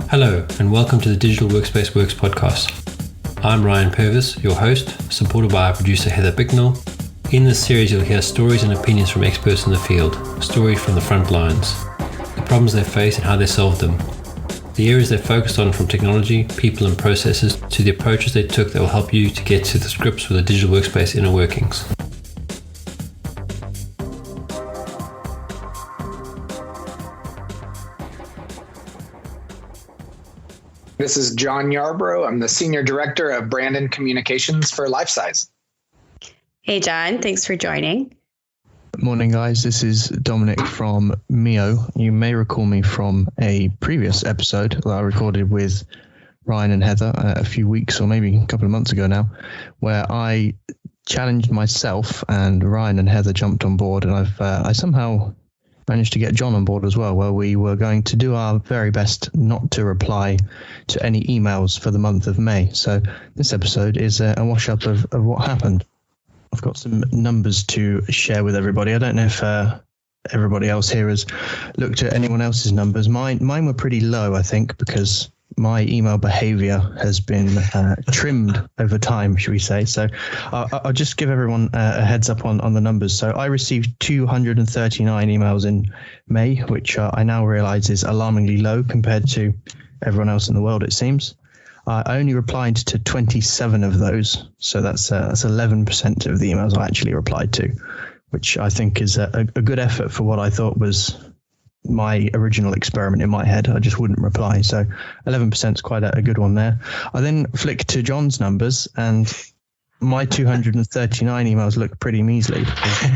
Hello, and welcome to the Digital Workspace Works podcast. I'm Ryan Purvis, your host, supported by our producer Heather Bicknell. In this series, you'll hear stories and opinions from experts in the field, stories from the front lines, the problems they face and how they solved them, the areas they focused on from technology, people and processes, to the approaches they took that will help you to get to the grips with the digital workspace inner workings. This is John Yarbrough. I'm the Senior Director of Brand and Communications for Lifesize. Hey, John. Thanks for joining. Morning, guys. This is Dominic from Mio. You may recall me from a previous episode that I recorded with Ryan and Heather a few weeks or maybe a couple of months ago now, where I challenged myself and Ryan and Heather jumped on board, and I somehow managed to get John on board as well, where we were going to do our very best not to reply to any emails for the month of May. So this episode is a wash-up of what happened. I've got some numbers to share with everybody. I don't know if everybody else here has looked at anyone else's numbers. Mine were pretty low, I think, because my email behavior has been trimmed over time, should we say. So I'll just give everyone a heads up on the numbers. So I received 239 emails in May, which I now realize is alarmingly low compared to everyone else in the world, it seems. I only replied to 27 of those. So that's 11% of the emails I actually replied to, which I think is a good effort for what I thought was my original experiment in my head. I just wouldn't reply. So 11% is quite a good one there. I then flicked to John's numbers, and my 239 emails looked pretty measly.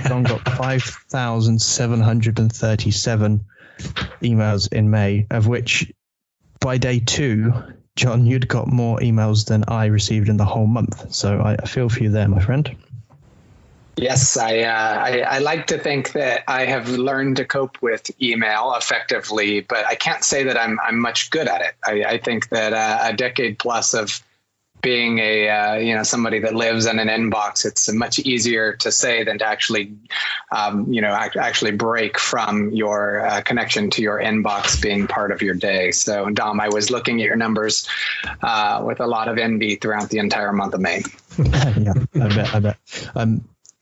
John got 5,737 emails in May, of which by day 2, John, you'd got more emails than I received in the whole month. So I feel for you there, my friend. Yes, I like to think that I have learned to cope with email effectively, but I can't say that I'm much good at it. I think that a decade plus of being somebody that lives in an inbox, it's much easier to say than to actually actually break from your connection to your inbox being part of your day. So Dom, I was looking at your numbers with a lot of envy throughout the entire month of May. Yeah, I bet.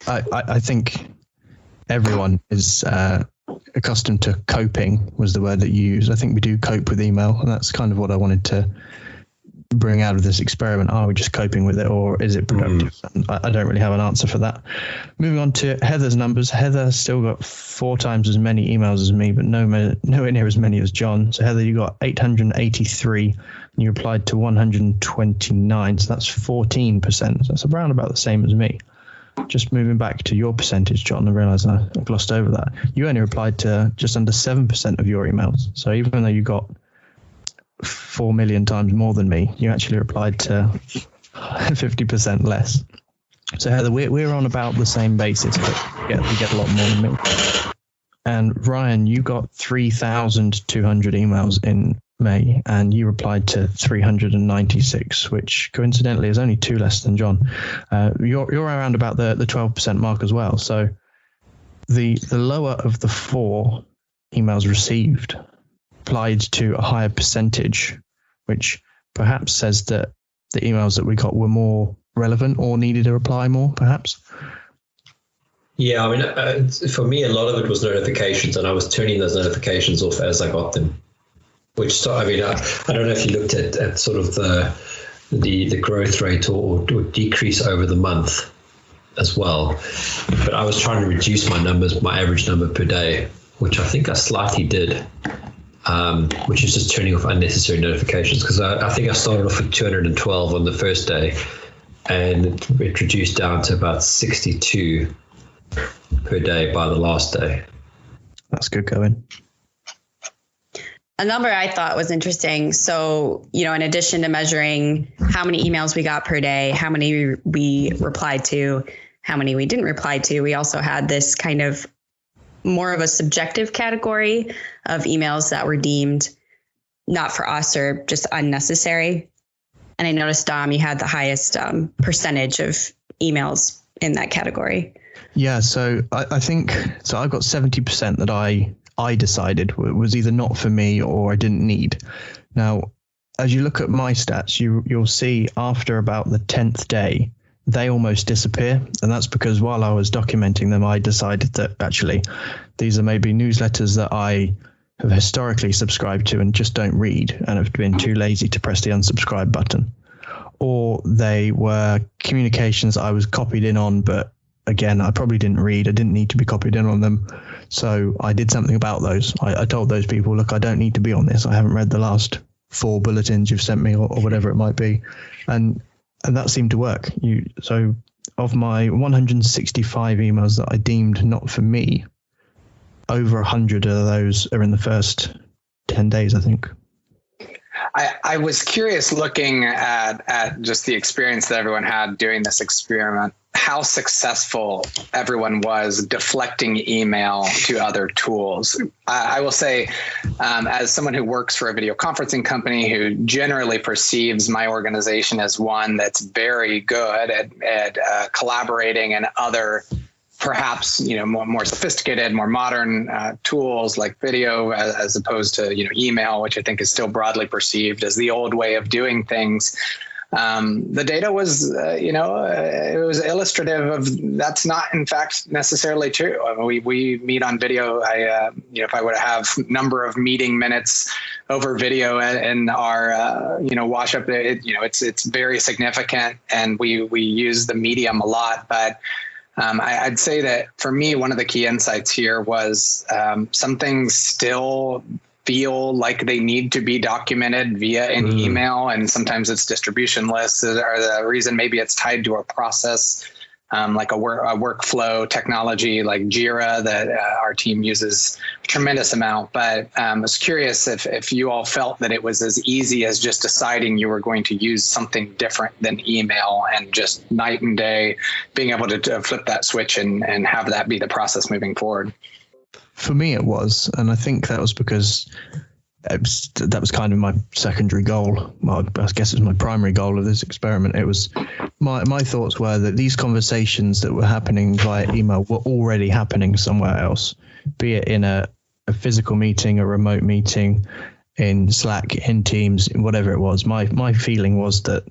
I think everyone is accustomed to coping, was the word that you used. I think we do cope with email, and that's kind of what I wanted to bring out of this experiment. Are we just coping with it, or is it productive? And I don't really have an answer for that. Moving on to Heather's numbers. Heather still got 4 times as many emails as me, but nowhere near as many as John. So Heather, you got 883, and you replied to 129, so that's 14%. So that's around about the same as me. Just moving back to your percentage, John, I realised I glossed over that. You only replied to just under 7% of your emails. So even though you got 4 million times more than me, you actually replied to 50% less. So Heather, we're on about the same basis, but you get a lot more than me. And Ryan, you got 3,200 emails in May, and you replied to 396, which coincidentally is only 2 less than John. You're around about the 12% mark as well. So the lower of the 4 emails received applied to a higher percentage, which perhaps says that the emails that we got were more relevant or needed a reply more, perhaps. Yeah, I mean, for me, a lot of it was notifications, and I was turning those notifications off as I got them. Which, I mean, I don't know if you looked at sort of the growth rate or decrease over the month as well. But I was trying to reduce my numbers, my average number per day, which I think I slightly did, which is just turning off unnecessary notifications. Because I think I started off with 212 on the first day, and it reduced down to about 62 per day by the last day. That's good going. A number I thought was interesting. So, in addition to measuring how many emails we got per day, how many we replied to, how many we didn't reply to, we also had this kind of more of a subjective category of emails that were deemed not for us or just unnecessary. And I noticed, Dom, you had the highest percentage of emails in that category. Yeah, so I think, so I got 70% that I decided was either not for me or I didn't need. Now, as you look at my stats, you'll see after about the 10th day, they almost disappear. And that's because while I was documenting them, I decided that actually these are maybe newsletters that I have historically subscribed to and just don't read and have been too lazy to press the unsubscribe button. Or they were communications I was copied in on, but again, I probably didn't read. I didn't need to be copied in on them. So I did something about those. I told those people, look, I don't need to be on this. I haven't read the last 4 bulletins you've sent me or whatever it might be. And that seemed to work. So of my 165 emails that I deemed not for me, over 100 of those are in the first 10 days, I think. I was curious, looking at just the experience that everyone had doing this experiment, how successful everyone was deflecting email to other tools. I will say, as someone who works for a video conferencing company who generally perceives my organization as one that's very good at collaborating and other perhaps, more sophisticated, more modern tools like video as opposed to, email, which I think is still broadly perceived as the old way of doing things. The data was, it was illustrative of that's not, in fact, necessarily true. I mean, we meet on video. If I were to have number of meeting minutes over video in our, wash up, it's very significant, and we use the medium a lot, but I'd say that for me, one of the key insights here was some things still feel like they need to be documented via an email, and sometimes it's distribution lists or the reason. Maybe it's tied to a process, like a workflow technology like Jira that our team uses a tremendous amount. But I was curious if you all felt that it was as easy as just deciding you were going to use something different than email and just night and day being able to flip that switch and have that be the process moving forward. For me, it was. And I think that was because that was kind of my secondary goal. Well, I guess it was my primary goal of this experiment. It was my thoughts were that these conversations that were happening via email were already happening somewhere else, be it in a physical meeting, a remote meeting, in Slack, in Teams, in whatever it was. My feeling was that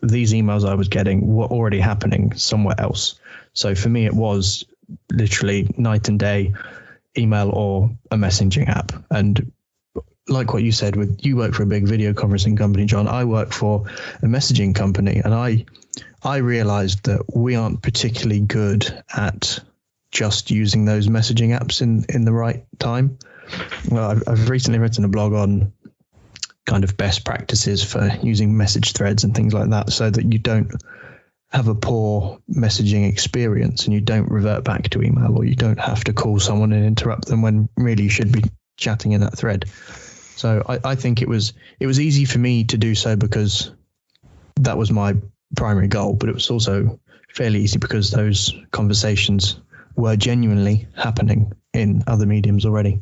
these emails I was getting were already happening somewhere else. So for me, it was literally night and day, email or a messaging app. And like what you said, you work for a big video conferencing company, John. I work for a messaging company, and I realized that we aren't particularly good at just using those messaging apps in the right time. Well, I've recently written a blog on kind of best practices for using message threads and things like that, so that you don't have a poor messaging experience and you don't revert back to email, or you don't have to call someone and interrupt them when really you should be chatting in that thread. So I think it was easy for me to do so because that was my primary goal, but it was also fairly easy because those conversations were genuinely happening in other mediums already.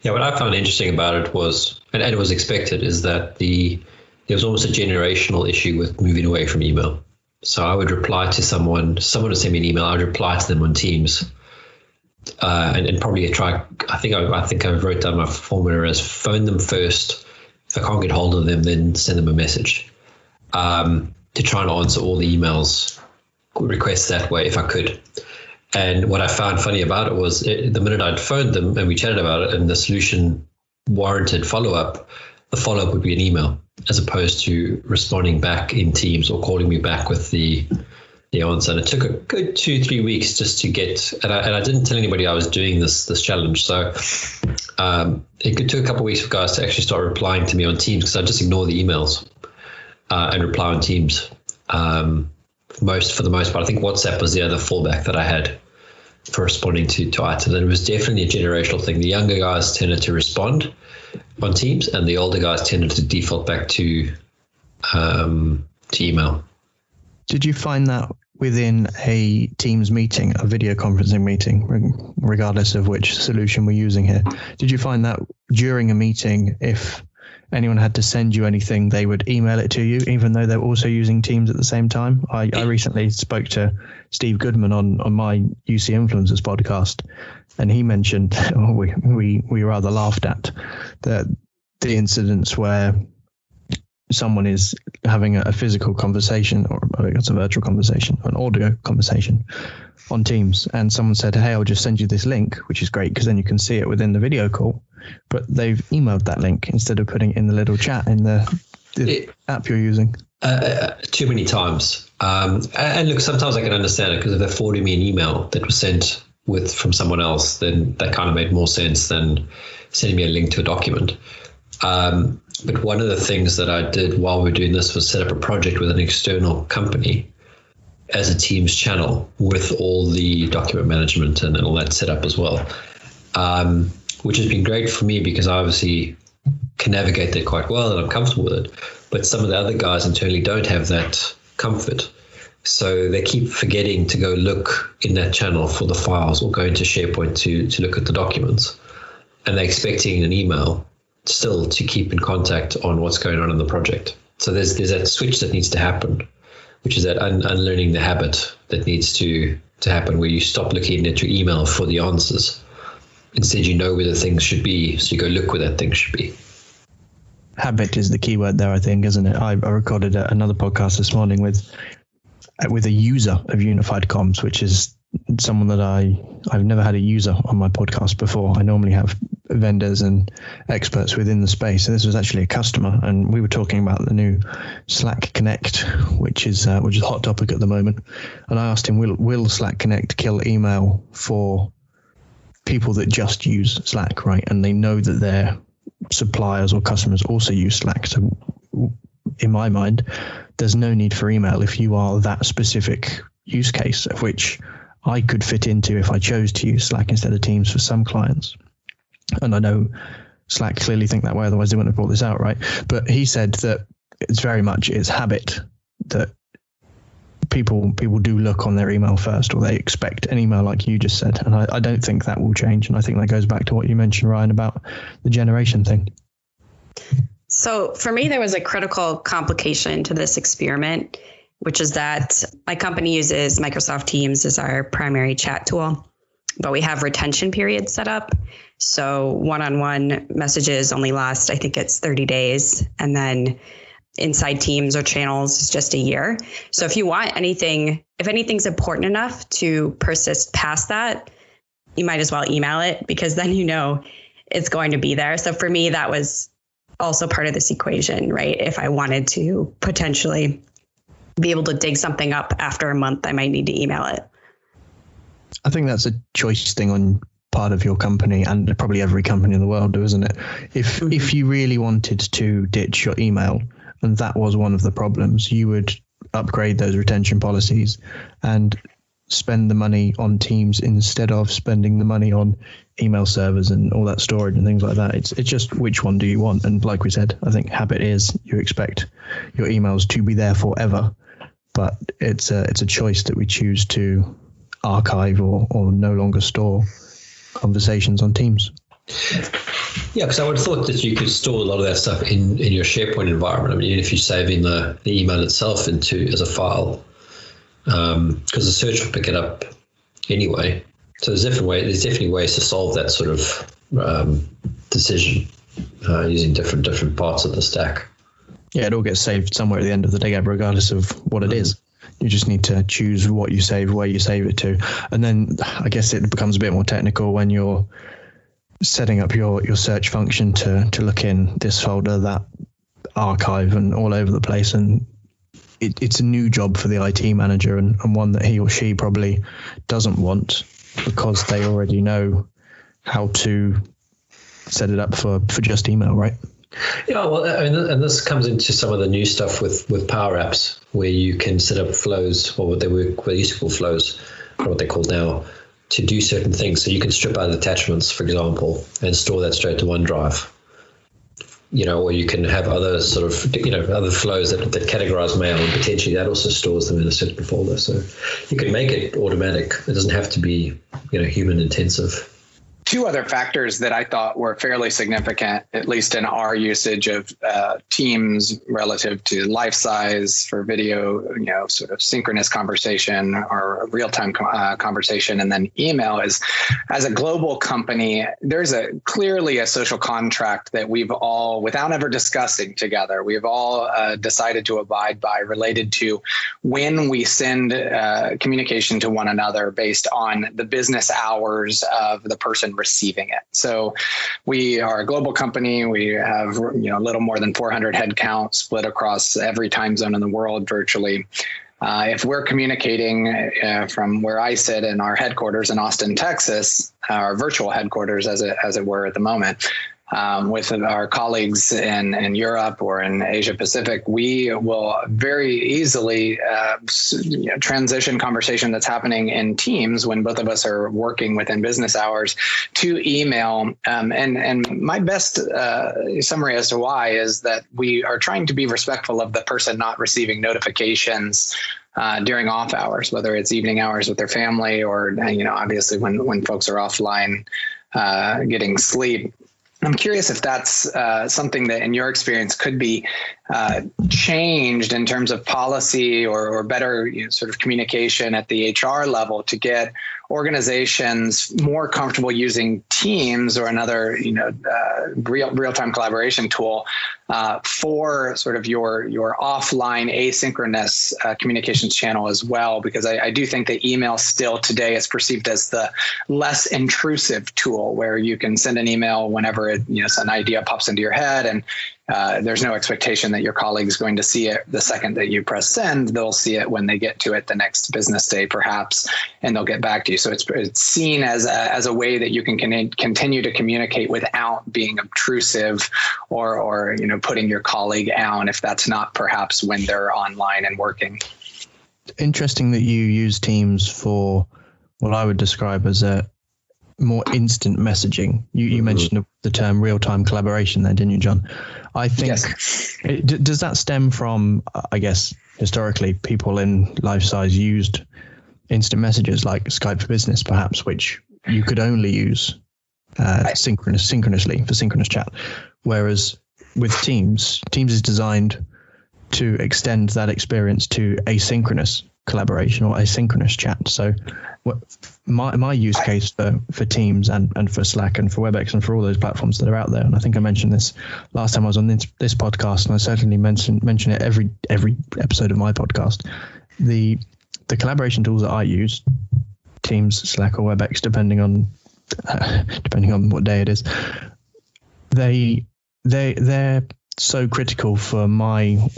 Yeah, what I found interesting about it was, and it was expected, is that there was almost a generational issue with moving away from email. So I would reply to someone would send me an email, I'd reply to them on Teams. And probably I think I wrote down my formula as phone them first. If I can't get hold of them, then send them a message to try and answer all the emails requests that way if I could. And what I found funny about it was the minute I'd phoned them and we chatted about it and the solution warranted follow-up, the follow-up would be an email as opposed to responding back in Teams or calling me back with the answer. And it took a good 2-3 weeks just to get, and I didn't tell anybody I was doing this challenge. So it took a couple of weeks for guys to actually start replying to me on Teams, because I just ignore the emails and reply on Teams for the most part. I think WhatsApp was the other fallback that I had for responding to items. And it was definitely a generational thing. The younger guys tended to respond on Teams, and the older guys tended to default back to email. Did you find that within a Teams meeting, a video conferencing meeting, regardless of which solution we're using here, did you find that during a meeting, if anyone had to send you anything, they would email it to you, even though they're also using Teams at the same time? I recently spoke to Steve Goodman on my UC Influencers podcast, and he mentioned, we rather laughed at the incidents where someone is having a physical conversation, or I think it's a virtual conversation, an audio conversation on Teams, and someone said, hey, I'll just send you this link, which is great because then you can see it within the video call, but they've emailed that link instead of putting it in the little chat in the app you're using. Too many times. And look, sometimes I can understand it because if they're forwarding me an email that was sent from someone else, then that kind of made more sense than sending me a link to a document. But one of the things that I did while we were doing this was set up a project with an external company as a Teams channel with all the document management and all that set up as well, which has been great for me because I obviously can navigate that quite well and I'm comfortable with it. But some of the other guys internally don't have that comfort. So they keep forgetting to go look in that channel for the files or go into SharePoint to look at the documents. And they're expecting an email still to keep in contact on what's going on in the project. So there's that switch that needs to happen, which is that unlearning the habit that needs to happen, where you stop looking at your email for the answers. Instead, you know where the things should be, so you go look where that thing should be. Habit is the key word there, I think, isn't it? I recorded another podcast this morning with a user of Unified Comms, which is someone that I've never had a user on my podcast before. I normally have vendors and experts within the space. So this was actually a customer, and we were talking about the new Slack Connect, which is a hot topic at the moment. And I asked him, will Slack Connect kill email for people that just use Slack, right? And they know that their suppliers or customers also use Slack. So in my mind, there's no need for email if you are that specific use case, of which I could fit into if I chose to use Slack instead of Teams for some clients. And I know Slack clearly think that way, otherwise they wouldn't have brought this out, right? But he said that it's very much it's habit that people do look on their email first, or they expect an email like you just said. And I don't think that will change. And I think that goes back to what you mentioned, Ryan, about the generation thing. So for me, there was a critical complication to this experiment, which is that my company uses Microsoft Teams as our primary chat tool, but we have retention periods set up. So one-on-one messages only last, I think it's 30 days. And then inside Teams or channels is just a year. So if you want anything, if anything's important enough to persist past that, you might as well email it, because then you know it's going to be there. So for me, that was also part of this equation, right? If I wanted to potentially be able to dig something up after a month, I might need to email it. I think that's a choice thing on part of your company, and probably every company in the world do, isn't it? If you really wanted to ditch your email, and that was one of the problems, you would upgrade those retention policies and spend the money on Teams instead of spending the money on email servers and all that storage and things like that. It's just which one do you want? And like we said, I think habit is you expect your emails to be there forever, but it's a choice that we choose to archive or no longer store conversations on Teams. Yeah, because I would have thought that you could store a lot of that stuff in your SharePoint environment. I mean, even if you save in the email itself as a file, because the search will pick it up anyway. So there's definitely ways to solve that sort of decision using different parts of the stack. Yeah, it all gets saved somewhere at the end of the day, regardless of what it is. You just need to choose what you save, where you save it to. And then I guess it becomes a bit more technical when you're setting up your search function to look in this folder, that archive, and all over the place. And it's a new job for the IT manager, and one that he or she probably doesn't want, because they already know how to set it up for just email, right? Yeah, well, I mean, and this comes into some of the new stuff with Power Apps, where you can set up flows, or what they used to call flows, or what they're called now, to do certain things. So you can strip out attachments, for example, and store that straight to OneDrive. Or you can have other sort of, other flows that categorize mail, and potentially that also stores them in a certain folder. So you can make it automatic. It doesn't have to be, human intensive. two other factors that I thought were fairly significant, at least in our usage of Teams relative to life size for video, sort of synchronous conversation or real-time conversation, and then email is, as a global company, there's clearly a social contract that we've all, without ever discussing together, we've all decided to abide by, related to when we send communication to one another based on the business hours of the person receiving it. So we are a global company. We have a little more than 400 headcount split across every time zone in the world virtually. If we're communicating from where I sit in our headquarters in Austin, Texas, our virtual headquarters as it were at the moment, with our colleagues in Europe or in Asia Pacific, we will very easily transition conversation that's happening in Teams when both of us are working within business hours to email. And my best summary as to why is that we are trying to be respectful of the person not receiving notifications during off hours, whether it's evening hours with their family or, obviously when folks are offline getting sleep. I'm curious if that's something that in your experience could be changed in terms of policy or better sort of communication at the HR level to get organizations more comfortable using Teams or another real-time collaboration tool for sort of your offline asynchronous communications channel as well, because I do think that email still today is perceived as the less intrusive tool where you can send an email whenever an idea pops into your head, and there's no expectation that your colleague's going to see it the second that you press send. They'll see it when they get to it the next business day, perhaps, and they'll get back to you. So it's seen as a way that you can continue to communicate without being obtrusive or putting your colleague out if that's not perhaps when they're online and working. Interesting that you use Teams for what I would describe as a more instant messaging. You mentioned the term real-time collaboration there, didn't you, John? I think, yes. Does that stem from, I guess, historically, people in life size used instant messages like Skype for Business, perhaps, which you could only use synchronously for synchronous chat. Whereas with Teams is designed to extend that experience to asynchronous collaboration or asynchronous chat. So my use case for Teams and for Slack and for WebEx and for all those platforms that are out there, and I think I mentioned this last time I was on this podcast, and I certainly mention it every episode of my podcast. The collaboration tools that I use, Teams, Slack, or WebEx, depending on what day it is, they're so critical for my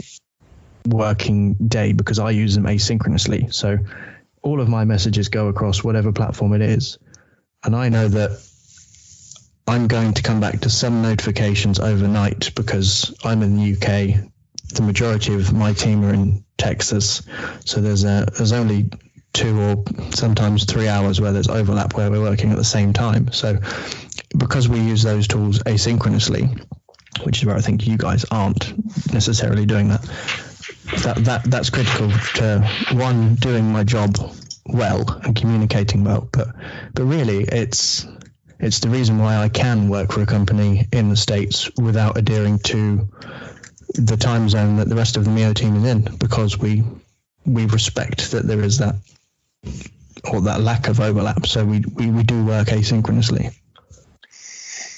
working day because I use them asynchronously. So all of my messages go across whatever platform it is, and I know that I'm going to come back to some notifications overnight because I'm in the UK. The majority of my team are in Texas, so there's only 2 or sometimes 3 hours where there's overlap where we're working at the same time. So because we use those tools asynchronously, which is where I think you guys aren't necessarily doing that, that's critical to, one, doing my job well and communicating well, but really it's the reason why I can work for a company in the States without adhering to the time zone that the rest of the MEO team is in, because we respect that there is that lack of overlap, so we do work asynchronously.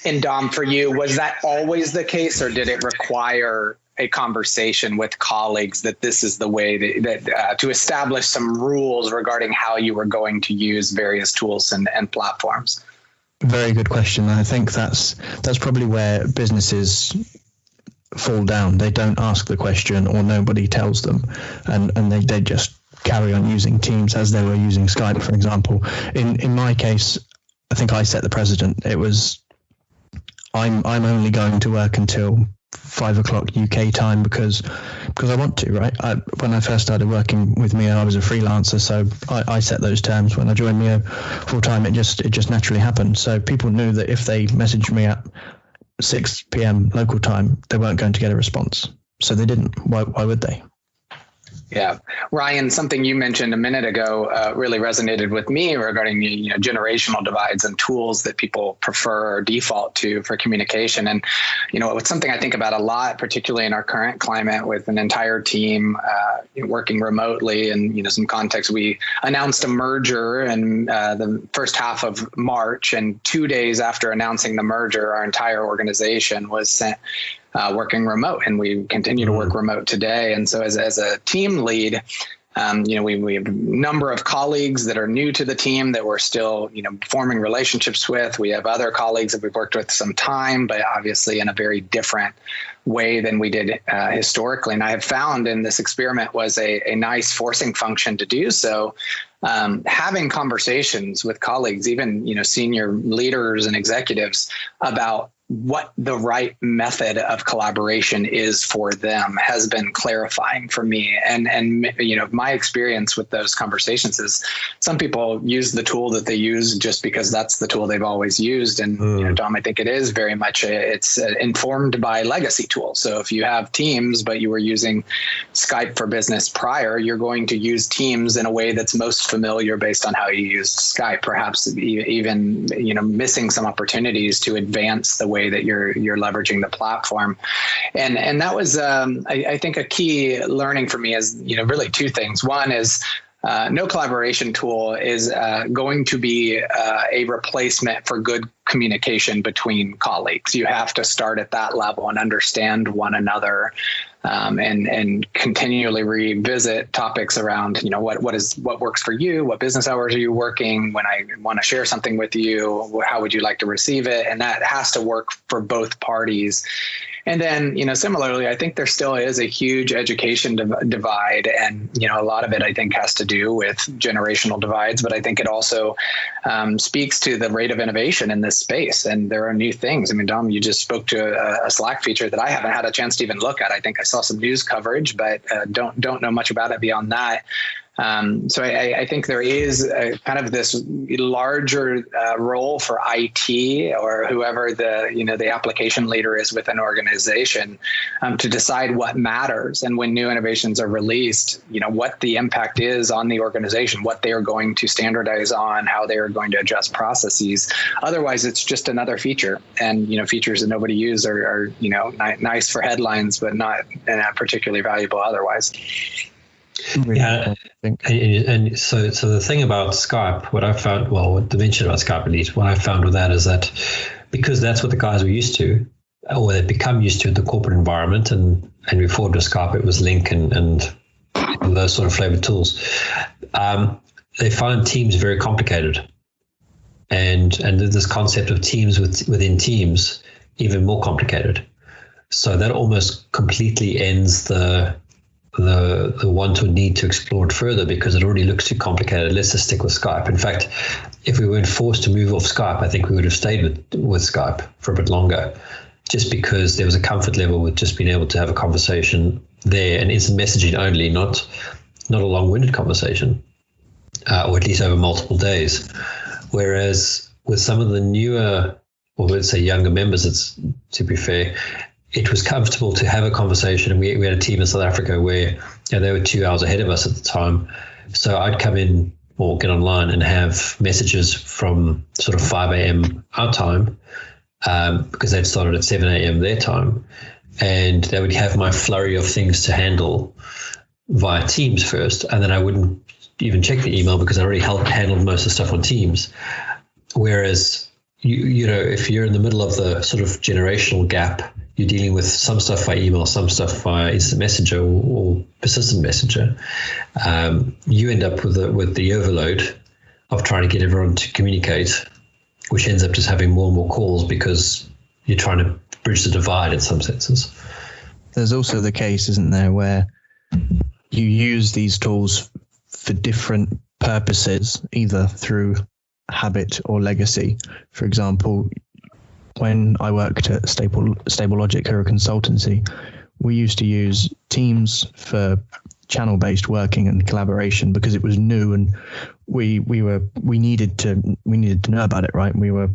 And Dom, for you, was that always the case, or did it require a conversation with colleagues that this is the way that to establish some rules regarding how you were going to use various tools and platforms? Very good question. I think that's probably where businesses fall down. They don't ask the question, or nobody tells them, and they just carry on using Teams as they were using Skype, for example. In my case, I think I set the precedent. It was I'm only going to work until 5 o'clock UK time because I want to, right? When I first started working with MEO, I was a freelancer, so I set those terms. When I joined MEO full time, it just naturally happened. So people knew that if they messaged me at 6 p.m. local time, they weren't going to get a response. So they didn't. Why would they? Yeah. Ryan, something you mentioned a minute ago really resonated with me regarding generational divides and tools that people prefer or default to for communication. And, it's something I think about a lot, particularly in our current climate with an entire team working remotely. And, some context, we announced a merger in the first half of March, and 2 days after announcing the merger, our entire organization was sent working remote, and we continue to work remote today. And so as a team lead, we have a number of colleagues that are new to the team that we're still, forming relationships with. We have other colleagues that we've worked with some time, but obviously in a very different way than we did historically. And I have found in this experiment was a nice forcing function to do so. Having conversations with colleagues, even, senior leaders and executives, about what the right method of collaboration is for them has been clarifying for me. And my experience with those conversations is some people use the tool that they use just because that's the tool they've always used. And, Dom, I think it is very much, it's informed by legacy tools. So if you have Teams, but you were using Skype for Business prior, you're going to use Teams in a way that's most familiar based on how you used Skype, perhaps even, missing some opportunities to advance the way that you're leveraging the platform. And that was, I think, a key learning for me is, really two things. One is no collaboration tool is going to be a replacement for good communication between colleagues. You have to start at that level and understand one another. And continually revisit topics around, what works for you, what business hours are you working, when I want to share something with you, how would you like to receive it? And that has to work for both parties. And then, similarly, I think there still is a huge education divide. And, a lot of it, I think, has to do with generational divides. But I think it also speaks to the rate of innovation in this space. And there are new things. I mean, Dom, you just spoke to a Slack feature that I haven't had a chance to even look at. I think I saw some news coverage, but don't know much about it beyond that. So I think there is kind of this larger role for IT or whoever the application leader is with an organization to decide what matters. And when new innovations are released, what the impact is on the organization, what they are going to standardize on, how they are going to adjust processes. Otherwise, it's just another feature. And, features that nobody uses are nice for headlines, but not particularly valuable otherwise. Yeah, and so the thing about Skype, what I found, the mention about Skype at least, what I found with that is that because that's what the guys were used to, or they'd become used to in the corporate environment, and before it was Skype, it was Link and those sort of flavored tools. They find Teams very complicated, and this concept of teams within teams even more complicated. So that almost completely ends the want or need to explore it further because it already looks too complicated. Let's just stick with Skype. In fact, if we weren't forced to move off Skype, I think we would have stayed with Skype for a bit longer, just because there was a comfort level with just being able to have a conversation there and instant messaging only, not a long-winded conversation, or at least over multiple days. Whereas with some of the newer, or let's say younger members, it's, to be fair, it was comfortable to have a conversation. And we had a team in South Africa where they were 2 hours ahead of us at the time. So I'd come in or get online and have messages from sort of 5 a.m. our time, because they'd started at 7 a.m. their time. And they would have my flurry of things to handle via Teams first. And then I wouldn't even check the email because I already handled most of the stuff on Teams. Whereas, if you're in the middle of the sort of generational gap, you're dealing with some stuff via email, some stuff via instant messenger or persistent messenger. You end up with the overload of trying to get everyone to communicate, which ends up just having more and more calls because you're trying to bridge the divide in some senses. There's also the case, isn't there, where you use these tools for different purposes, either through habit or legacy. For example, when I worked at Stable Logic, or a consultancy, we used to use Teams for channel-based working and collaboration because it was new, and we needed to know about it, right? We were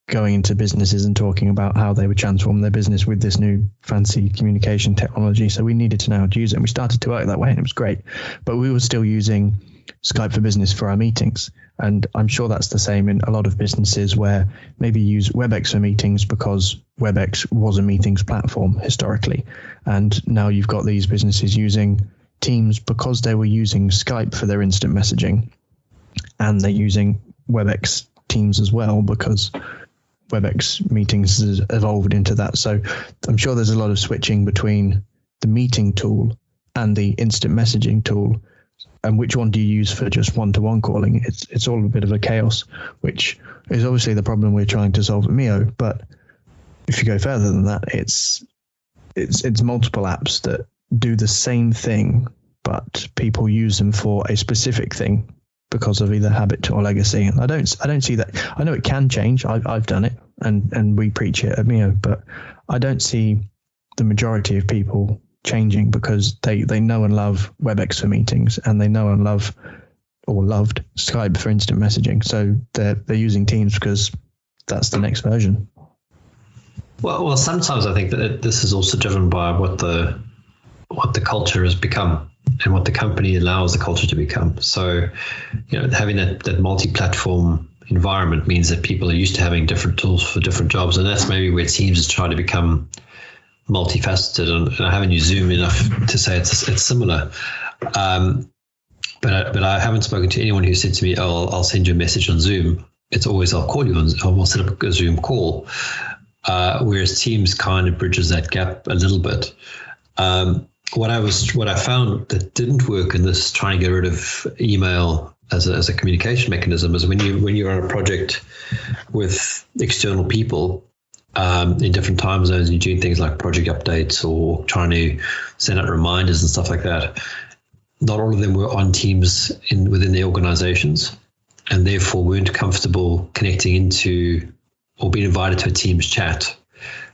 going into businesses and talking about how they would transform their business with this new fancy communication technology. So we needed to know how to use it. And we started to work that way, and it was great. But we were still using Skype for Business for our meetings. And I'm sure that's the same in a lot of businesses where maybe use WebEx for meetings because WebEx was a meetings platform historically. And now you've got these businesses using Teams because they were using Skype for their instant messaging. And they're using WebEx Teams as well because WebEx meetings has evolved into that. So I'm sure there's a lot of switching between the meeting tool and the instant messaging tool. And which one do you use for just one-to-one calling? It's all a bit of a chaos, which is obviously the problem we're trying to solve at Mio. But if you go further than that, it's multiple apps that do the same thing, but people use them for a specific thing because of either habit or legacy. And I don't see that. I know it can change. I've done it, and we preach it at Mio, but I don't see the majority of people changing because they know and love WebEx for meetings, and they know and love or loved Skype for instant messaging. So they're using Teams because that's the next version. Well, sometimes I think that this is also driven by what the culture has become and what the company allows the culture to become. So, having that multi-platform environment means that people are used to having different tools for different jobs, and that's maybe where Teams is trying to become multifaceted. And I haven't used Zoom enough to say it's similar. But I haven't spoken to anyone who said to me, "Oh, I'll send you a message on Zoom." It's always, "I'll call you on. I'll set up a Zoom call." Whereas Teams kind of bridges that gap a little bit. What I found that didn't work in this trying to get rid of email as a communication mechanism is when you're on a project with external people in different time zones, and you're doing things like project updates or trying to send out reminders and stuff like that. Not all of them were on Teams within their organizations, and therefore weren't comfortable connecting into or being invited to a Teams chat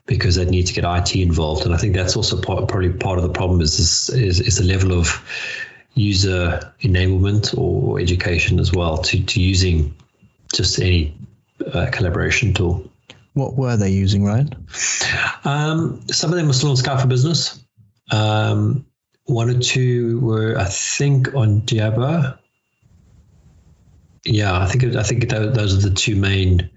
because they'd need to get IT involved. And I think that's also probably part of the problem is the level of user enablement or education as well to using just any collaboration tool. What were they using, Ryan? Some of them were still on Skype for Business. One or two were, I think, on Jabber. Yeah, I think those are the two main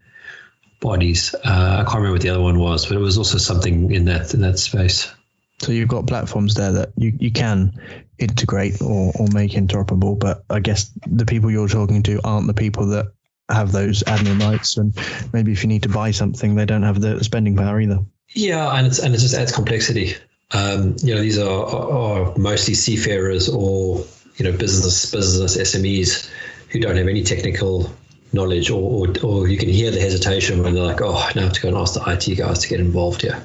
bodies. I can't remember what the other one was, but it was also something in that space. So you've got platforms there that you can integrate or make interoperable, but I guess the people you're talking to aren't the people that have those admin rights, and maybe if you need to buy something, they don't have the spending power either. Yeah, and it just adds complexity. These are mostly seafarers or business SMEs who don't have any technical knowledge, or you can hear the hesitation when they're like, "Oh, now I have to go and ask the IT guys to get involved here."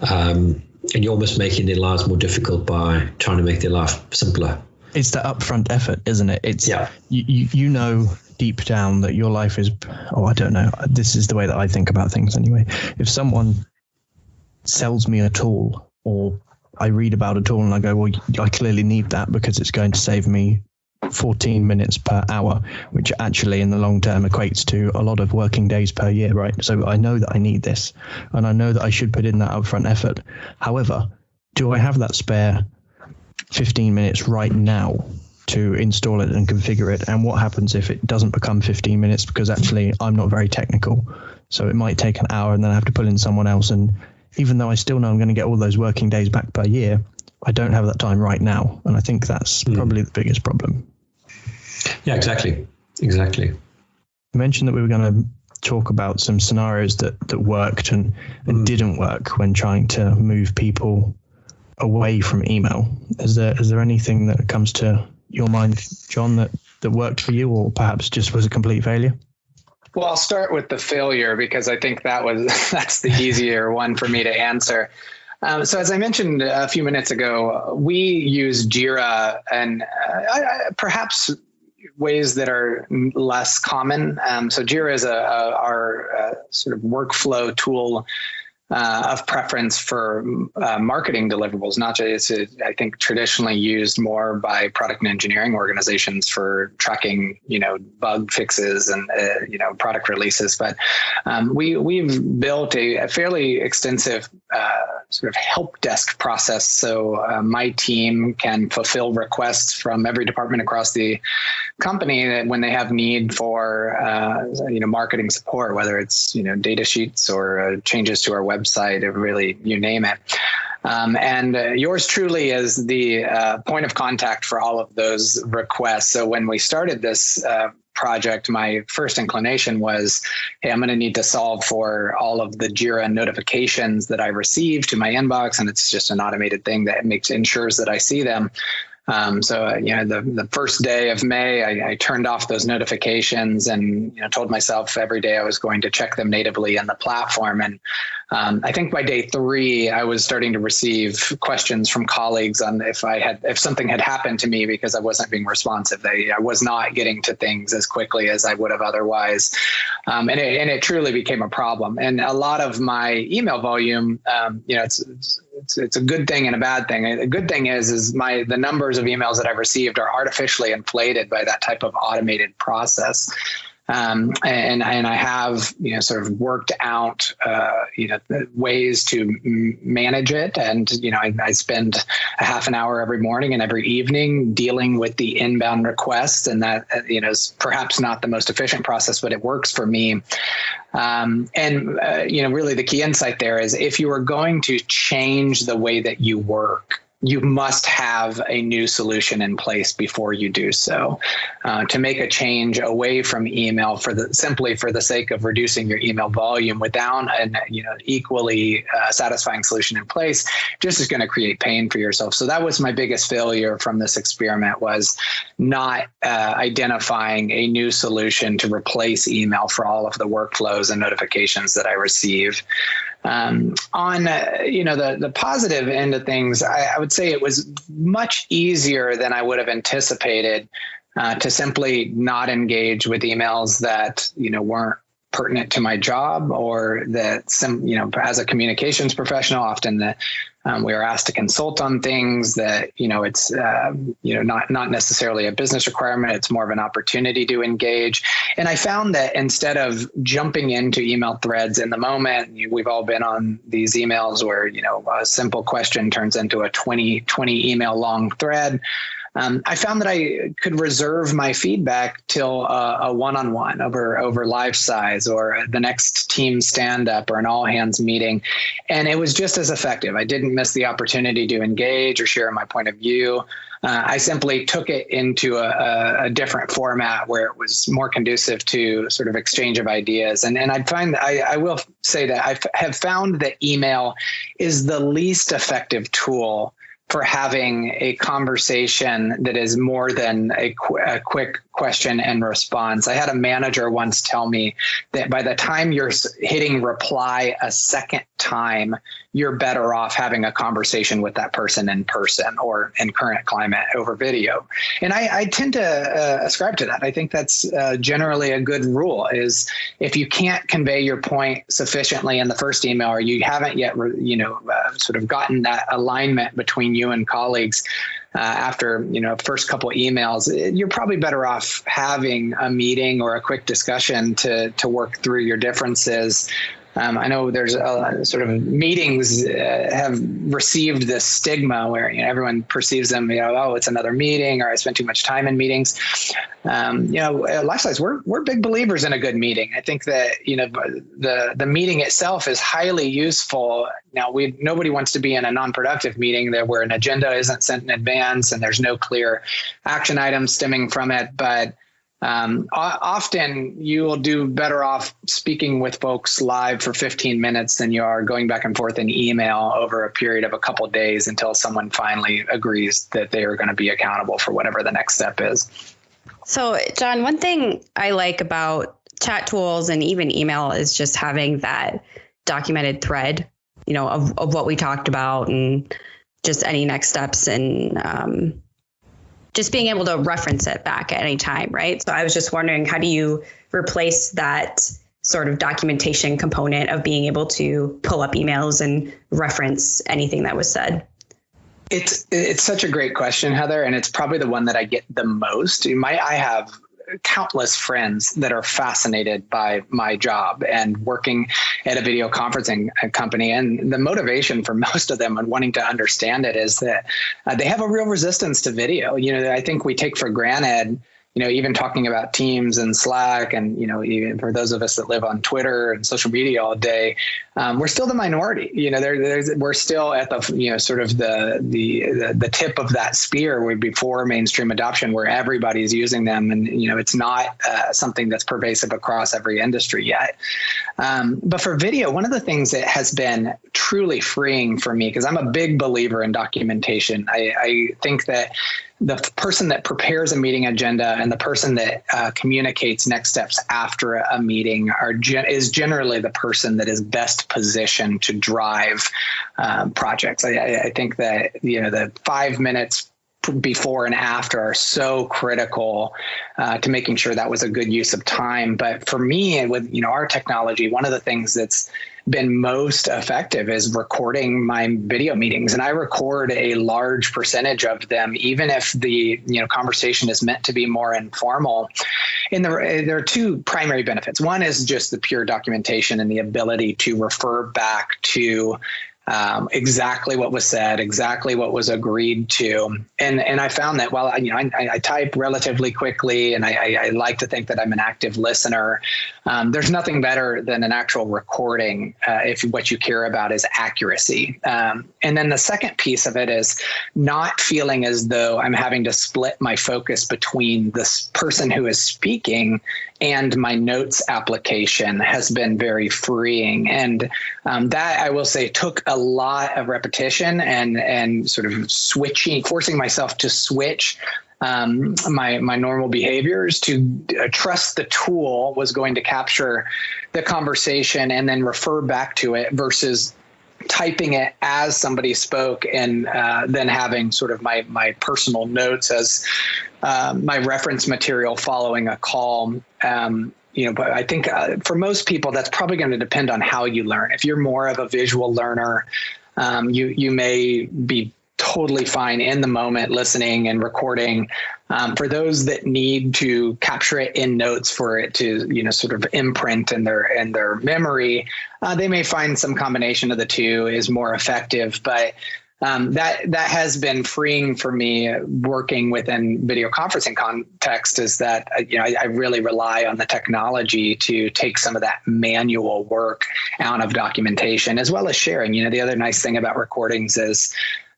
And you're almost making their lives more difficult by trying to make their life simpler. It's the upfront effort, isn't it? It's you know deep down that your life is, I don't know, this is the way that I think about things anyway. If someone sells me a tool, or I read about a tool and I go, well, I clearly need that because it's going to save me 14 minutes per hour, which actually in the long term equates to a lot of working days per year, right? So I know that I need this, and I know that I should put in that upfront effort. However, do I have that spare 15 minutes right now to install it and configure it? And what happens if it doesn't become 15 minutes because actually I'm not very technical? So it might take an hour and then I have to pull in someone else. And even though I still know I'm going to get all those working days back per year, I don't have that time right now. And I think that's probably the biggest problem. Yeah, exactly. You mentioned that we were going to talk about some scenarios that worked and didn't work when trying to move people away from email. Is there anything that comes to your mind, John, that worked for you, or perhaps just was a complete failure? Well, I'll start with the failure because I think that's the easier one for me to answer. So as I mentioned a few minutes ago, we use Jira and perhaps ways that are less common. So Jira is our sort of workflow tool of preference for marketing deliverables, not just, I think, traditionally used more by product and engineering organizations for tracking, bug fixes and, product releases. But we've built a fairly extensive sort of help desk process. So my team can fulfill requests from every department across the company that when they have need for, marketing support, whether it's, data sheets or changes to our website, or really, you name it. And yours truly is the point of contact for all of those requests. So when we started this project, my first inclination was, hey, I'm going to need to solve for all of the Jira notifications that I receive to my inbox. And it's just an automated thing that ensures that I see them. The first day of May, I turned off those notifications and told myself every day I was going to check them natively in the platform. And I think by day 3, I was starting to receive questions from colleagues on if something had happened to me because I wasn't being responsive. I was not getting to things as quickly as I would have otherwise, and it truly became a problem. And a lot of my email volume, it's a good thing and a bad thing. A good thing is the numbers of emails that I've received are artificially inflated by that type of automated process. And I have, sort of worked out, ways to manage it. And, I spend a half an hour every morning and every evening dealing with the inbound requests. And that, is perhaps not the most efficient process, but it works for me. Really the key insight there is if you are going to change the way that you work, you must have a new solution in place before you do so. To make a change away from email simply for the sake of reducing your email volume without an equally satisfying solution in place, just is going to create pain for yourself. So that was my biggest failure from this experiment, was not identifying a new solution to replace email for all of the workflows and notifications that I receive. On the positive end of things, I would say it was much easier than I would have anticipated to simply not engage with emails that weren't pertinent to my job, or that as a communications professional, often we are asked to consult on things that it's not necessarily a business requirement. It's more of an opportunity to engage. And I found that instead of jumping into email threads in the moment, we've all been on these emails where a simple question turns into a 20 email long thread. I found that I could reserve my feedback till a one-on-one over live size, or the next team stand-up, or an all-hands meeting. And it was just as effective. I didn't miss the opportunity to engage or share my point of view. I simply took it into a different format where it was more conducive to sort of exchange of ideas. And I will say that I have found that email is the least effective tool for having a conversation that is more than a quick question and response. I had a manager once tell me that by the time you're hitting reply a second time, you're better off having a conversation with that person in person, or in current climate over video. And I tend to ascribe to that. I think that's generally a good rule, is if you can't convey your point sufficiently in the first email, or you haven't yet, sort of gotten that alignment between you and colleagues after, first couple emails, you're probably better off having a meeting or a quick discussion to work through your differences. I know there's sort of meetings have received this stigma where everyone perceives them, oh, it's another meeting, or I spend too much time in meetings. At Lifesize, we're big believers in a good meeting. I think that the meeting itself is highly useful. Now, nobody wants to be in a non-productive meeting where an agenda isn't sent in advance and there's no clear action items stemming from it, but often you will do better off speaking with folks live for 15 minutes than you are going back and forth in email over a period of a couple of days until someone finally agrees that they are going to be accountable for whatever the next step is. So, John, one thing I like about chat tools and even email is just having that documented thread, of what we talked about, and just any next steps, and just being able to reference it back at any time, right? So I was just wondering, how do you replace that sort of documentation component of being able to pull up emails and reference anything that was said? It's such a great question, Heather, and it's probably the one that I get the most. I have countless friends that are fascinated by my job and working at a video conferencing company. And the motivation for most of them and wanting to understand it is that they have a real resistance to video. I think we take for granted, even talking about Teams and Slack and, even for those of us that live on Twitter and social media all day, we're still the minority. We're still at the, sort of the tip of that spear before mainstream adoption, where everybody's using them. And, it's not something that's pervasive across every industry yet. But for video, one of the things that has been truly freeing for me, because I'm a big believer in documentation, I think that the person that prepares a meeting agenda and the person that communicates next steps after a meeting is generally the person that is best positioned to drive projects. I think that, the 5 minutes before and after are so critical to making sure that was a good use of time. But for me, with our technology, one of the things that's been most effective is recording my video meetings, and I record a large percentage of them, even if the conversation is meant to be more informal. And there are two primary benefits. One is just the pure documentation and the ability to refer back to exactly what was said, exactly what was agreed to. And I found that while I type relatively quickly and I like to think that I'm an active listener, there's nothing better than an actual recording if what you care about is accuracy. And then the second piece of it is not feeling as though I'm having to split my focus between this person who is speaking and my notes application has been very freeing. And that, I will say, took a lot of repetition and sort of forcing myself to switch my normal behaviors to trust the tool was going to capture the conversation and then refer back to it versus typing it as somebody spoke and then having sort of my personal notes as my reference material following a call. But I think for most people, that's probably going to depend on how you learn. If you're more of a visual learner, you may be totally fine in the moment listening and recording. For those that need to capture it in notes for it to, sort of imprint in their memory, they may find some combination of the two is more effective. But that has been freeing for me working within video conferencing context is that, I really rely on the technology to take some of that manual work out of documentation as well as sharing. The other nice thing about recordings is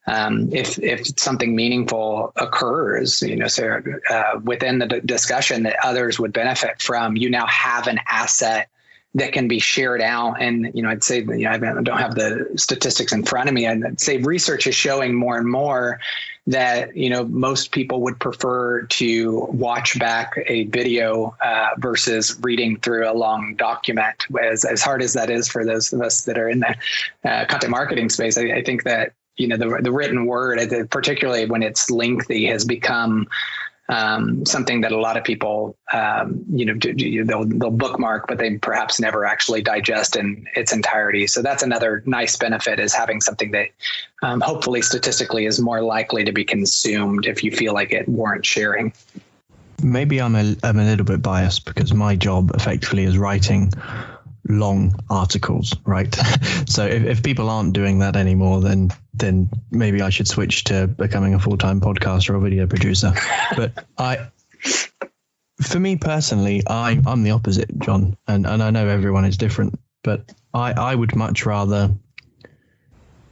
if something meaningful occurs, within the discussion that others would benefit from, you now have an asset that can be shared out. And, I'd say, I don't have the statistics in front of me. I'd say research is showing more and more that, most people would prefer to watch back a video versus reading through a long document. As hard as that is for those of us that are in the content marketing space, I think that, the written word, particularly when it's lengthy, has become something that a lot of people, they'll bookmark, but they perhaps never actually digest in its entirety. So that's another nice benefit, is having something that hopefully statistically is more likely to be consumed if you feel like it warrants sharing. Maybe I'm a little bit biased because my job effectively is writing long articles, right? So if people aren't doing that anymore, then maybe I should switch to becoming a full-time podcaster or video producer. But for me personally, I'm the opposite, John, and I know everyone is different, but I would much rather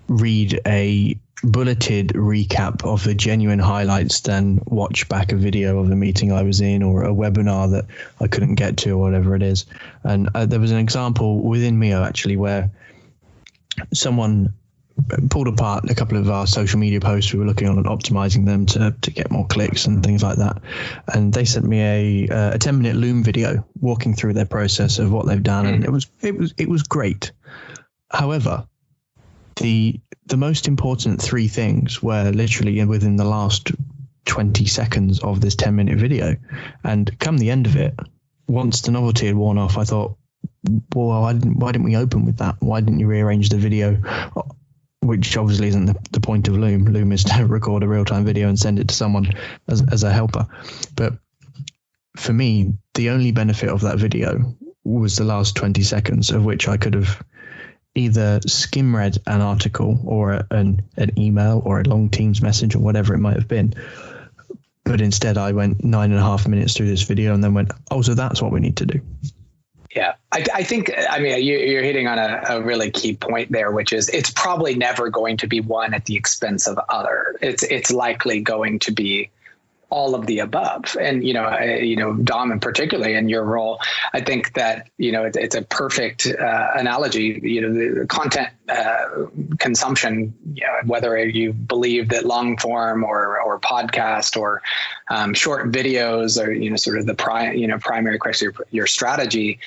read a bulleted recap of the genuine highlights than watch back a video of a meeting I was in or a webinar that I couldn't get to or whatever it is. And there was an example within Mio actually where someone pulled apart a couple of our social media posts. We were looking on and optimizing them to get more clicks and things like that. And they sent me a 10-minute Loom video walking through their process of what they've done. And it was great. However, the most important three things were literally within the last 20 seconds of this 10-minute video. And come the end of it, once the novelty had worn off, I thought, well, why didn't we open with that? Why didn't you rearrange the video? Which obviously isn't the point of Loom. Loom is to record a real-time video and send it to someone as a helper. But for me, the only benefit of that video was the last 20 seconds, of which I could have either skim read an article or an email or a long Teams message or whatever it might have been. But instead, I went 9.5 minutes through this video and then went, oh, so that's what we need to do. Yeah, I think, you're hitting on a really key point there, which is it's probably never going to be one at the expense of other. It's likely going to be all of the above. And, Dom, and particularly in your role, I think that, it's a perfect analogy, the content consumption, whether you believe that long form or podcast or short videos or, sort of the primary question, your strategy.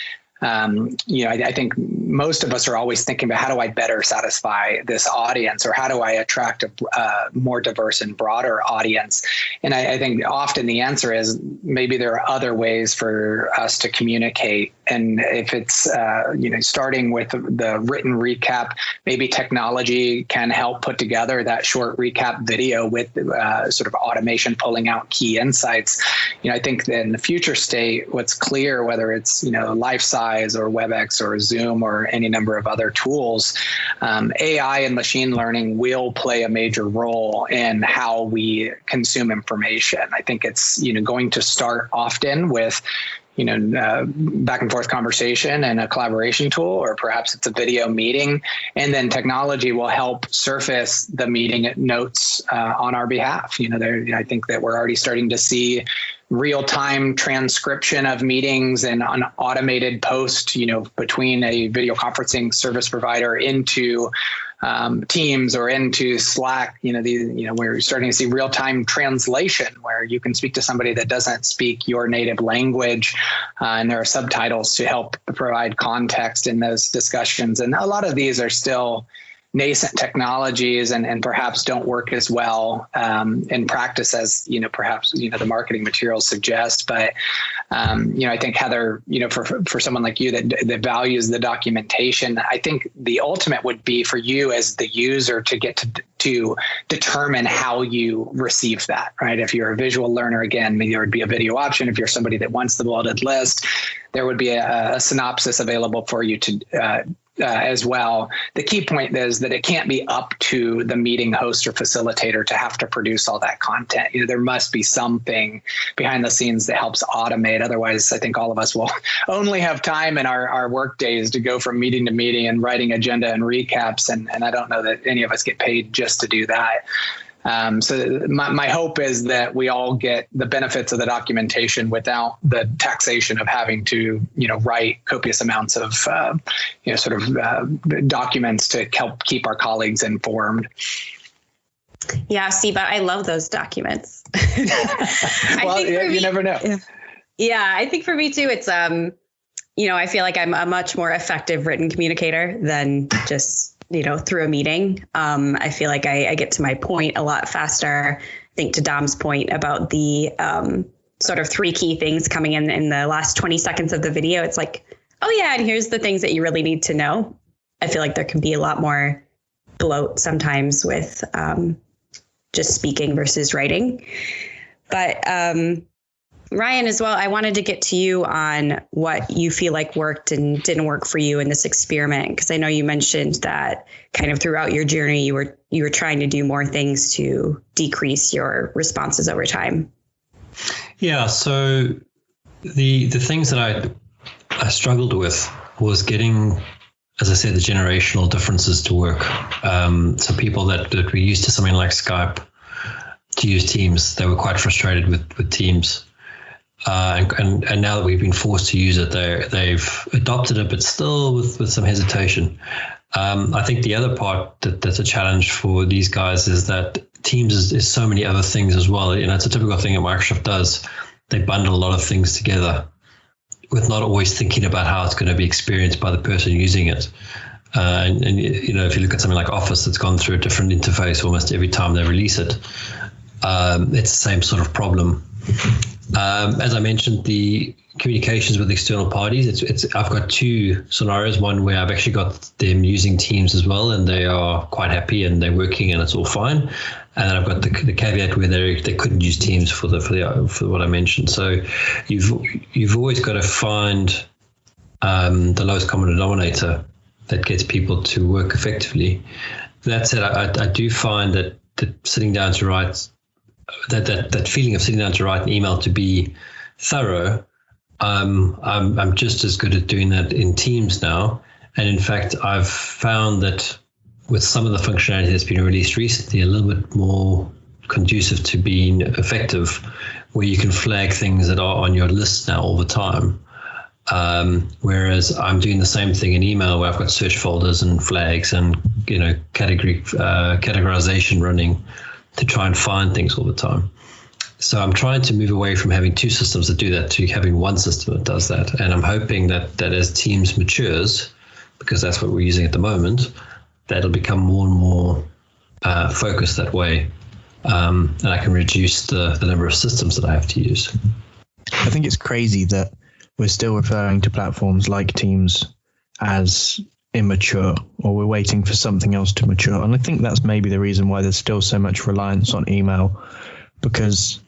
I think most of us are always thinking about how do I better satisfy this audience, or how do I attract a more diverse and broader audience? And I think often the answer is maybe there are other ways for us to communicate. And if it's, starting with the written recap, maybe technology can help put together that short recap video with sort of automation pulling out key insights. I think that in the future state, what's clear, whether it's, life size or WebEx or Zoom or any number of other tools, AI and machine learning will play a major role in how we consume information. I think it's, going to start often with back and forth conversation and a collaboration tool, or perhaps it's a video meeting. And then technology will help surface the meeting notes on our behalf. I think that we're already starting to see real-time transcription of meetings and an automated post, between a video conferencing service provider into Teams or into Slack. We're starting to see real-time translation where you can speak to somebody that doesn't speak your native language, and there are subtitles to help provide context in those discussions. And a lot of these are still nascent technologies and perhaps don't work as well in practice as, perhaps, the marketing materials suggest. But, I think, Heather, for someone like you that values the documentation, I think the ultimate would be for you as the user to get to determine how you receive that, right? If you're a visual learner, again, maybe there would be a video option. If you're somebody that wants the bulleted list, there would be a synopsis available for you to as well. The key point is that it can't be up to the meeting host or facilitator to have to produce all that content. There must be something behind the scenes that helps automate. Otherwise, I think all of us will only have time in our work days to go from meeting to meeting and writing agenda and recaps. And I don't know that any of us get paid just to do that. So my hope is that we all get the benefits of the documentation without the taxation of having to, write copious amounts of, documents to help keep our colleagues informed. Yeah, see, but I love those documents. Well, you never know. Yeah, I think for me too, it's, I feel like I'm a much more effective written communicator than just through a meeting. I feel like I get to my point a lot faster. I think to Dom's point about the sort of three key things coming in the last 20 seconds of the video. It's like, oh yeah, and here's the things that you really need to know. I feel like there can be a lot more bloat sometimes with just speaking versus writing. But Ryan, as well, I wanted to get to you on what you feel like worked and didn't work for you in this experiment, because I know you mentioned that kind of throughout your journey, you were trying to do more things to decrease your responses over time. Yeah. So the things that I struggled with was getting, as I said, the generational differences to work. So people that were used to something like Skype to use Teams, they were quite frustrated with Teams. And now that we've been forced to use it, they've adopted it, but still with some hesitation. I think the other part that's a challenge for these guys is that Teams is so many other things as well. It's a typical thing that Microsoft does. They bundle a lot of things together with not always thinking about how it's going to be experienced by the person using it. And if you look at something like Office, that's gone through a different interface almost every time they release it. It's the same sort of problem. As I mentioned, the communications with external parties, I've got two scenarios. One where I've actually got them using Teams as well, and they are quite happy and they're working and it's all fine. And then I've got the caveat where they couldn't use Teams for what I mentioned. So you've always got to find the lowest common denominator that gets people to work effectively. That said, I do find that sitting down to write that feeling of sitting down to write an email to be thorough, I'm just as good at doing that in Teams now. And in fact, I've found that with some of the functionality that's been released recently, a little bit more conducive to being effective, where you can flag things that are on your list now all the time. Whereas I'm doing the same thing in email, where I've got search folders and flags and categorization running to try and find things all the time. So I'm trying to move away from having two systems that do that to having one system that does that. And I'm hoping that as Teams matures, because that's what we're using at the moment, that'll become more and more focused that way. And I can reduce the number of systems that I have to use. I think it's crazy that we're still referring to platforms like Teams as immature, or we're waiting for something else to mature. And I think that's maybe the reason why there's still so much reliance on email, because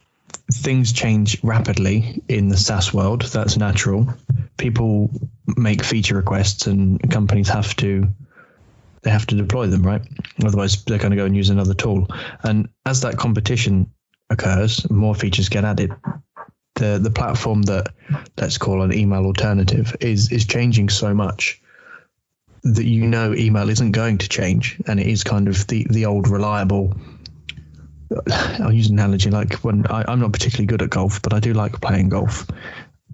things change rapidly in the SaaS world. That's natural. People make feature requests and companies have to deploy them, right? Otherwise they're going to go and use another tool. And as that competition occurs, more features get added. The platform that let's call an email alternative is changing so much that email isn't going to change, and it is kind of the old reliable. I'll use an analogy like when I'm not particularly good at golf, but I do like playing golf.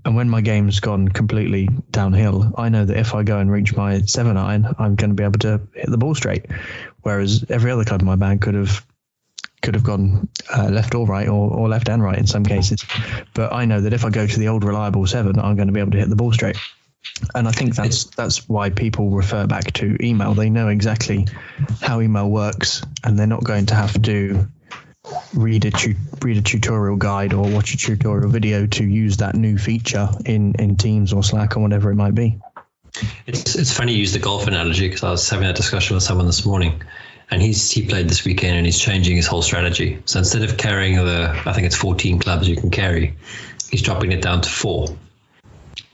And when my game's gone completely downhill, I know that if I go and reach my 7-iron, I'm going to be able to hit the ball straight. Whereas every other club in my bag could have gone left or right, or left and right in some cases. But I know that if I go to the old reliable 7, I'm going to be able to hit the ball straight. And I think that's why people refer back to email. They know exactly how email works, and they're not going to have to read a tutorial guide or watch a tutorial video to use that new feature in Teams or Slack or whatever it might be. It's funny you use the golf analogy, because I was having a discussion with someone this morning, and he played this weekend and he's changing his whole strategy. So instead of carrying I think it's 14 clubs you can carry, he's dropping it down to 4.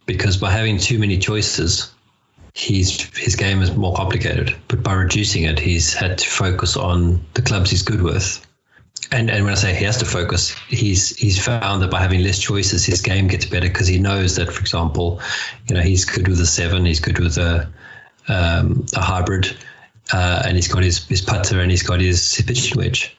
Because by having too many choices, his game is more complicated. But by reducing it, he's had to focus on the clubs he's good with. And when I say he has to focus, he's found that by having less choices, his game gets better, because he knows that, for example, he's good with a 7, he's good with a hybrid, and he's got his putter and he's got his pitching wedge.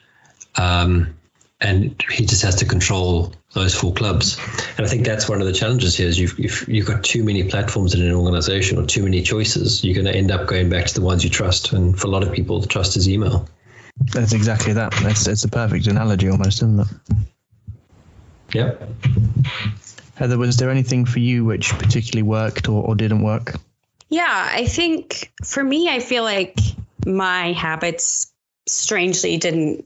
And he just has to control those 4 clubs. And I think that's one of the challenges here is if you've got too many platforms in an organization or too many choices, you're going to end up going back to the ones you trust. And for a lot of people, the trust is email. That's exactly that. It's a perfect analogy almost, isn't it? Yep. Heather, was there anything for you which particularly worked or didn't work? Yeah, I think for me, I feel like my habits strangely didn't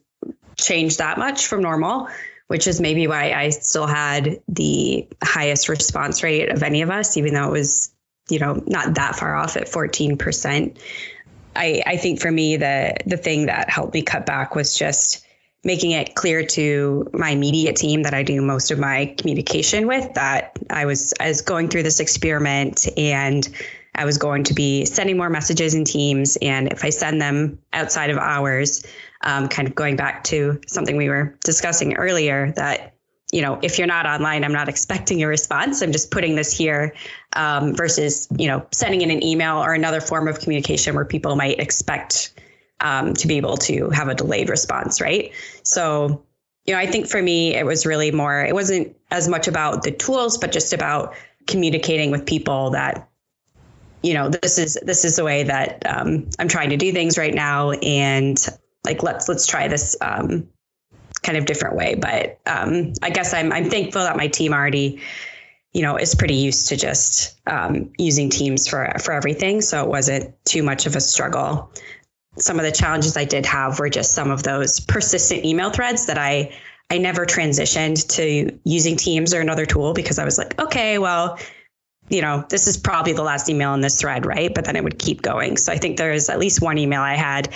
change that much from normal, which is maybe why I still had the highest response rate of any of us, even though it was, not that far off at 14%. I think for me, the thing that helped me cut back was just making it clear to my immediate team that I do most of my communication with, that I was going through this experiment and I was going to be sending more messages in Teams. And if I send them outside of hours, kind of going back to something we were discussing earlier, that, if you're not online, I'm not expecting a response. I'm just putting this here versus, sending in an email or another form of communication where people might expect to be able to have a delayed response. Right. So, I think for me, it was really more, it wasn't as much about the tools, but just about communicating with people that, this is the way that I'm trying to do things right now. And like, let's try this kind of different way. But I guess I'm thankful that my team already, is pretty used to just using Teams for everything. So it wasn't too much of a struggle. Some of the challenges I did have were just some of those persistent email threads that I I never transitioned to using Teams or another tool because I was like, okay, well, this is probably the last email in this thread, right? But then it would keep going. So I think there's at least one email I had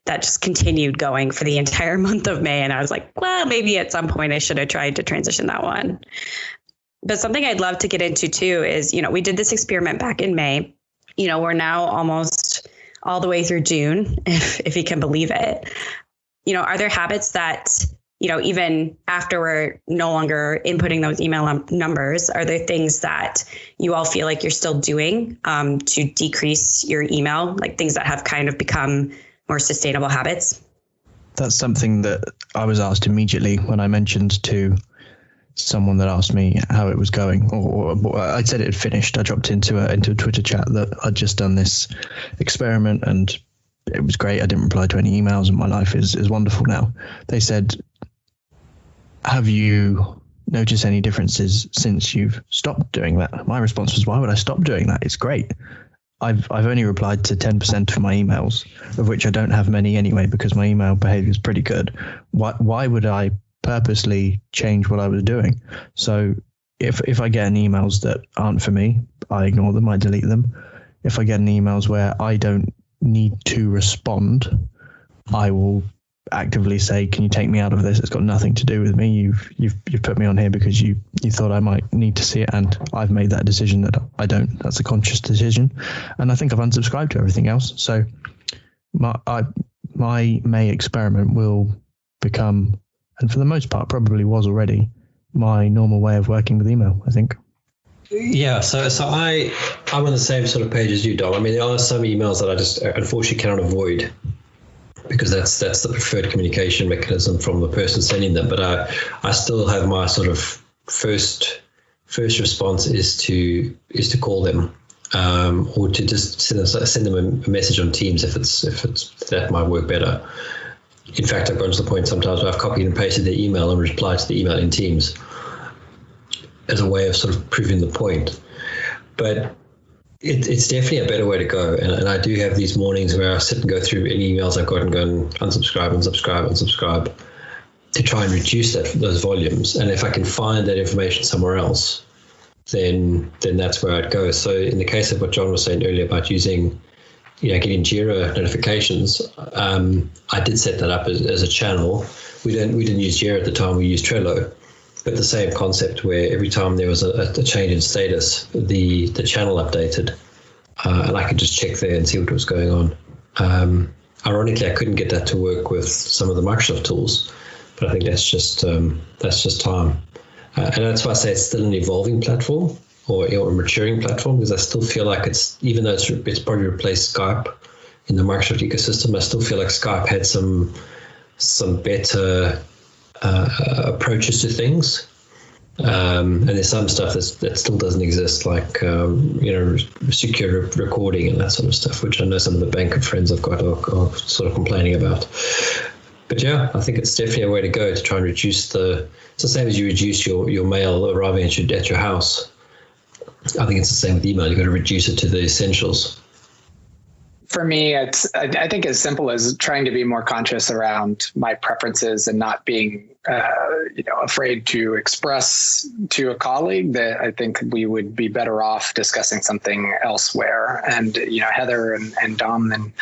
that just continued going for the entire month of May. And I was like, well, maybe at some point I should have tried to transition that one. But something I'd love to get into too is, we did this experiment back in May. We're now almost all the way through June, if you can believe it. Are there habits that, even after we're no longer inputting those email numbers, are there things that you all feel like you're still doing to decrease your email, like things that have kind of become more sustainable habits? That's something that I was asked immediately when I mentioned to someone that asked me how it was going, or I said it had finished. I dropped into a Twitter chat that I'd just done this experiment and it was great. I didn't reply to any emails and my life is wonderful now. They said, have you noticed any differences since you've stopped doing that? My response was, why would I stop doing that? It's great. I've only replied to 10% of my emails, of which I don't have many anyway, because my email behavior is pretty good. Why would I purposely change what I was doing? So if I get any emails that aren't for me, I ignore them, I delete them. If I get any emails where I don't need to respond, I will actively say, can you take me out of this? It's got nothing to do with me. You've put me on here because you thought I might need to see it, and I've made that decision that I don't. That's a conscious decision, and I think I've unsubscribed to everything else. So my May experiment will become, and for the most part probably was already, my normal way of working with email, I think. Yeah, so I'm on the same sort of page as you, Dom. I mean, there are some emails that I just unfortunately cannot avoid, because that's the preferred communication mechanism from the person sending them. But I still have my sort of first response is to call them, or to just send them a message on Teams if it's that might work better. In fact, I've gone to the point sometimes where I've copied and pasted their email and replied to the email in Teams as a way of sort of proving the point. But it's definitely a better way to go. And I do have these mornings where I sit and go through any emails I've got and go and unsubscribe to try and reduce those volumes. And if I can find that information somewhere else, then that's where I'd go. So in the case of what John was saying earlier about using, getting Jira notifications, I did set that up as a channel. We didn't use Jira at the time, we used Trello. But the same concept where every time there was a change in status, the channel updated, and I could just check there and see what was going on. Ironically, I couldn't get that to work with some of the Microsoft tools, but I think that's just time. And that's why I say it's still an evolving platform or a maturing platform, because I still feel like even though it's probably replaced Skype in the Microsoft ecosystem, I still feel like Skype had some better approaches to things, and there's some stuff that still doesn't exist, like secure recording and that sort of stuff, which I know some of the bank friends I've got are sort of complaining about. But yeah, I think it's definitely a way to go to try and reduce it's the same as you reduce your mail arriving at your house. I think it's the same with email. You've got to reduce it to the essentials. For me, it's I think as simple as trying to be more conscious around my preferences and not being afraid to express to a colleague that I think we would be better off discussing something elsewhere. And Heather and Dom, and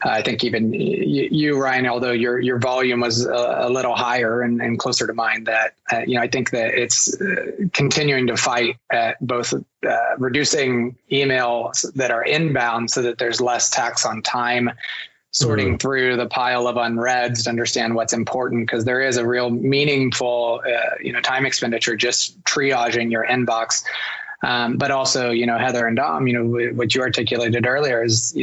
I think even you, Ryan, although your volume was a little higher and closer to mine, that I think that it's continuing to fight at both reducing emails that are inbound so that there's less tax on time, sorting through the pile of unreads to understand what's important, because there is a real meaningful time expenditure just triaging your inbox. But also, Heather and Dom, what you articulated earlier is,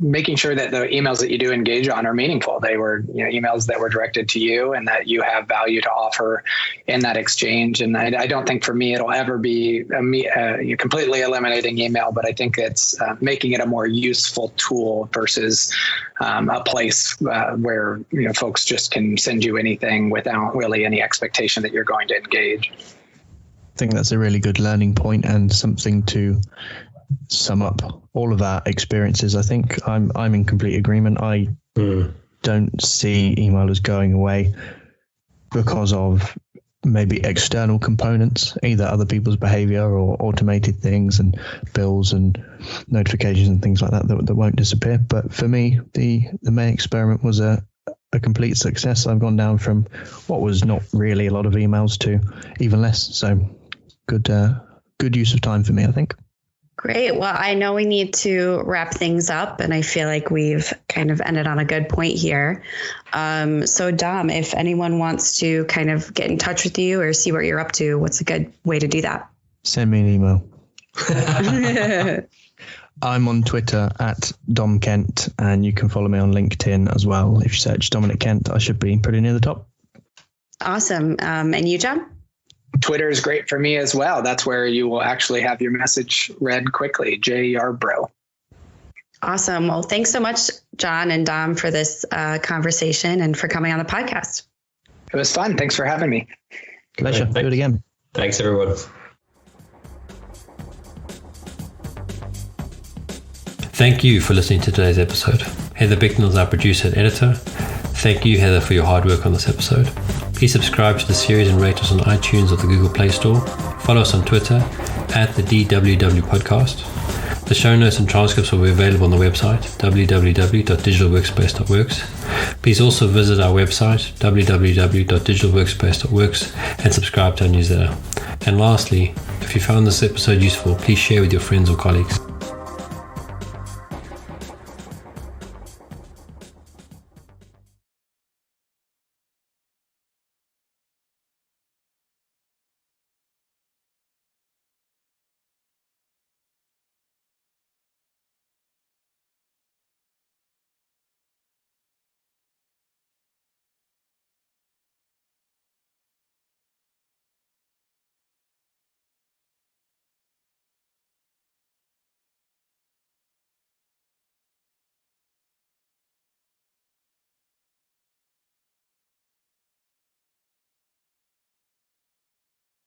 making sure that the emails that you do engage on are meaningful. They were, emails that were directed to you and that you have value to offer in that exchange. And I don't think for me, it'll ever be completely eliminating email, but I think it's making it a more useful tool versus a place where, folks just can send you anything without really any expectation that you're going to engage. I think that's a really good learning point and something to sum up all of our experiences. I think I'm in complete agreement. I don't see email as going away. because of maybe external components, either other people's behavior or automated things and bills and notifications and things like that won't disappear. But for me, the May experiment was a complete success. I've gone down from what was not really a lot of emails to even less. So good use of time for me, I think. Great. Well, I know we need to wrap things up, and I feel like we've kind of ended on a good point here. So Dom, if anyone wants to kind of get in touch with you or see what you're up to, what's a good way to do that? Send me an email. I'm on Twitter at Dom Kent, and you can follow me on LinkedIn as well. If you search Dominic Kent, I should be pretty near the top. Awesome. And you, John? Twitter is great for me as well. That's where you will actually have your message read quickly. J.R.Bro. Awesome. Well, thanks so much, John and Dom, for this conversation and for coming on the podcast. It was fun. Thanks for having me. Pleasure. Do it again. Thanks, everyone. Thank you for listening to today's episode. Heather Bicknell is our producer and editor. Thank you, Heather, for your hard work on this episode. Please subscribe to the series and rate us on iTunes or the Google Play Store. Follow us on Twitter at the DWW Podcast. The show notes and transcripts will be available on the website www.digitalworkspace.works. Please also visit our website www.digitalworkspace.works and subscribe to our newsletter. And lastly, if you found this episode useful, please share with your friends or colleagues.